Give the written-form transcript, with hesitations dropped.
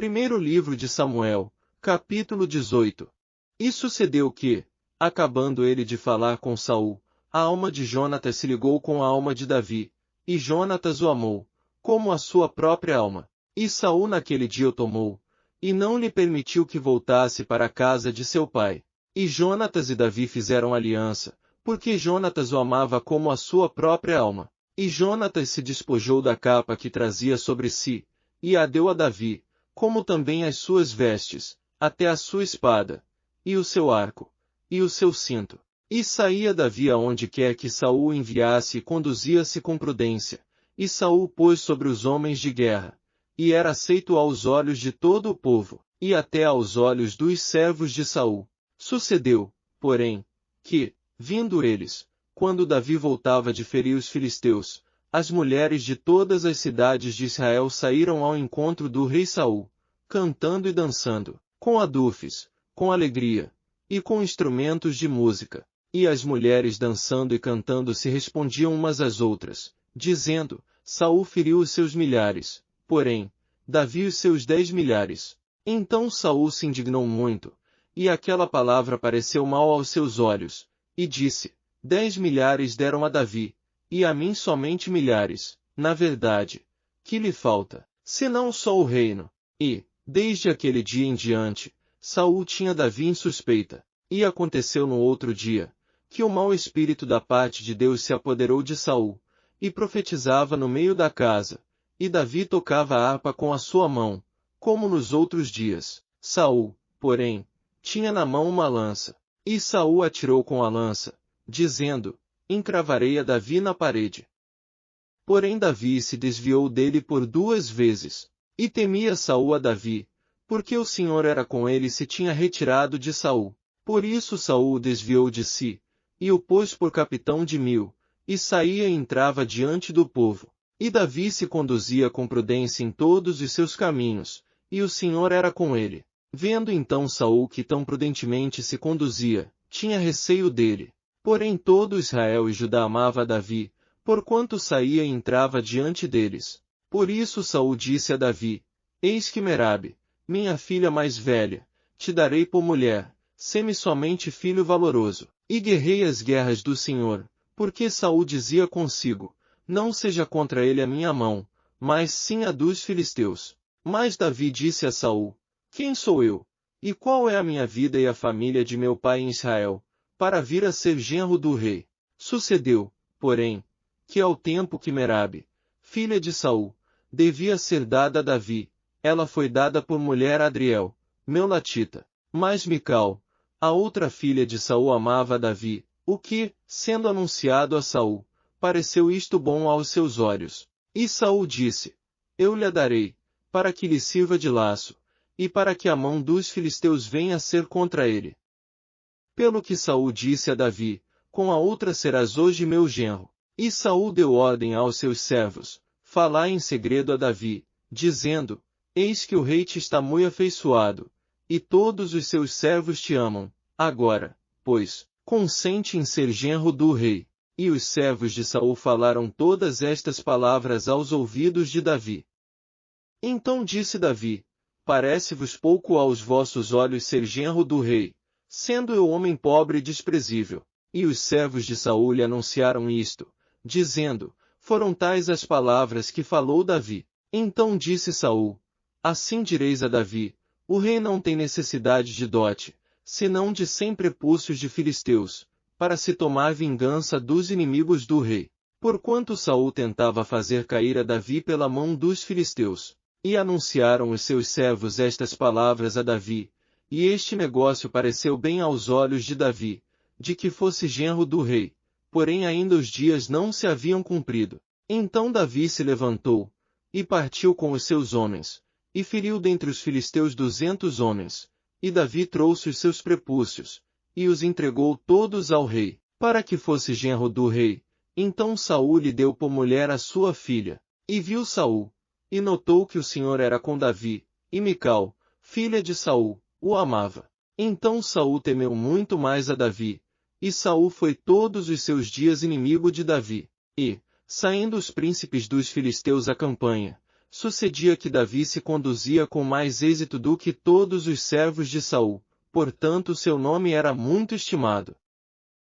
Primeiro livro de Samuel, capítulo 18. E sucedeu que, acabando ele de falar com Saul, a alma de Jonatas se ligou com a alma de Davi, e Jonatas o amou, como a sua própria alma. E Saul naquele dia o tomou, e não lhe permitiu que voltasse para a casa de seu pai. E Jonatas e Davi fizeram aliança, porque Jonatas o amava como a sua própria alma. E Jonatas se despojou da capa que trazia sobre si, e a deu a Davi, como também as suas vestes, até a sua espada, e o seu arco, e o seu cinto. E saía Davi aonde quer que Saul o enviasse e conduzia-se com prudência, e Saul o pôs sobre os homens de guerra, e era aceito aos olhos de todo o povo, e até aos olhos dos servos de Saul. Sucedeu, porém, que, vindo eles, quando Davi voltava de ferir os filisteus, as mulheres de todas as cidades de Israel saíram ao encontro do rei Saul, cantando e dançando, com adufes, com alegria, e com instrumentos de música. E as mulheres dançando e cantando se respondiam umas às outras, dizendo, Saul feriu os seus milhares, porém, Davi os seus 10 milhares. Então Saul se indignou muito, e aquela palavra pareceu mal aos seus olhos, e disse, 10 milhares deram a Davi, e a mim somente milhares. Na verdade, que lhe falta, senão só o reino? E, desde aquele dia em diante, Saul tinha Davi em suspeita. E aconteceu no outro dia, que o mau espírito da parte de Deus se apoderou de Saul, e profetizava no meio da casa, e Davi tocava a harpa com a sua mão, como nos outros dias. Saul, porém, tinha na mão uma lança, e Saul atirou com a lança, dizendo, encravarei a Davi na parede. Porém Davi se desviou dele por 2 vezes, e temia Saul a Davi, porque o Senhor era com ele e se tinha retirado de Saul. Por isso Saul o desviou de si, e o pôs por capitão de 1000, e saía e entrava diante do povo. E Davi se conduzia com prudência em todos os seus caminhos, e o Senhor era com ele. Vendo então Saul que tão prudentemente se conduzia, tinha receio dele. Porém todo Israel e Judá amava a Davi, porquanto saía e entrava diante deles. Por isso Saul disse a Davi, eis que Merabe, minha filha mais velha, te darei por mulher, sê-me somente filho valoroso, e guerrei as guerras do Senhor, porque Saul dizia consigo, não seja contra ele a minha mão, mas sim a dos filisteus. Mas Davi disse a Saul, quem sou eu? E qual é a minha vida e a família de meu pai em Israel, para vir a ser genro do rei? Sucedeu, porém, que ao tempo que Merabe, filha de Saul, devia ser dada a Davi, ela foi dada por mulher a Adriel, Meolatita. Mas Mical, a outra filha de Saul amava a Davi, o que, sendo anunciado a Saul, pareceu isto bom aos seus olhos. E Saul disse, eu lhe a darei, para que lhe sirva de laço, e para que a mão dos filisteus venha a ser contra ele. Pelo que Saul disse a Davi, com a outra serás hoje meu genro. E Saul deu ordem aos seus servos, falai em segredo a Davi, dizendo, eis que o rei te está muito afeiçoado, e todos os seus servos te amam. Agora, pois, consente em ser genro do rei. E os servos de Saul falaram todas estas palavras aos ouvidos de Davi. Então disse Davi, parece-vos pouco aos vossos olhos ser genro do rei, sendo eu homem pobre e desprezível. E os servos de Saul lhe anunciaram isto, dizendo, foram tais as palavras que falou Davi. Então disse Saul, assim direis a Davi, o rei não tem necessidade de dote, senão de 100 prepúcios de filisteus, para se tomar vingança dos inimigos do rei. Porquanto Saul tentava fazer cair a Davi pela mão dos filisteus. E anunciaram os seus servos estas palavras a Davi, e este negócio pareceu bem aos olhos de Davi, de que fosse genro do rei, porém ainda os dias não se haviam cumprido. Então Davi se levantou, e partiu com os seus homens, e feriu dentre os filisteus 200 homens, e Davi trouxe os seus prepúcios, e os entregou todos ao rei, para que fosse genro do rei. Então Saul lhe deu por mulher a sua filha, e viu Saul, e notou que o Senhor era com Davi, e Mical, filha de Saul, o amava. Então Saul temeu muito mais a Davi, e Saul foi todos os seus dias inimigo de Davi. E, saindo os príncipes dos filisteus à campanha, sucedia que Davi se conduzia com mais êxito do que todos os servos de Saul, portanto seu nome era muito estimado.